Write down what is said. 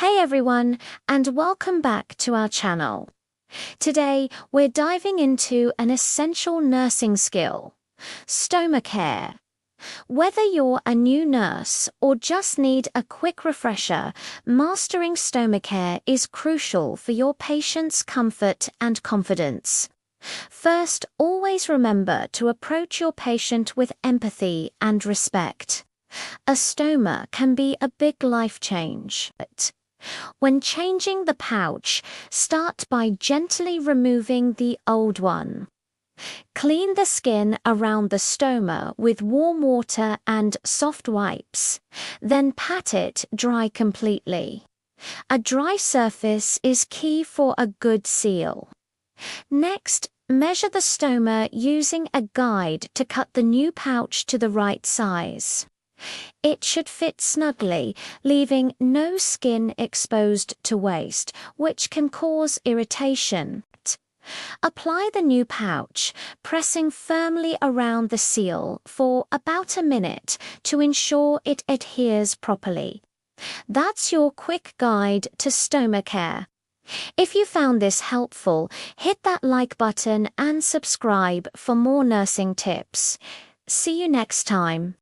Hey everyone, and welcome back to our channel. Today, we're diving into an essential nursing skill, stoma care. Whether you're a new nurse or just need a quick refresher, mastering stoma care is crucial for your patient's comfort and confidence. First, always remember to approach your patient with empathy and respect. A stoma can be a big life change. When changing the pouch, start by gently removing the old one. Clean the skin around the stoma with warm water and soft wipes, then pat it dry completely. A dry surface is key for a good seal. Next, measure the stoma using a guide to cut the new pouch to the right size. It should fit snugly, leaving no skin exposed to waste, which can cause irritation. Apply the new pouch, pressing firmly around the seal for about a minute to ensure it adheres properly. That's your quick guide to stoma care. If you found this helpful, hit that like button and subscribe for more nursing tips. See you next time.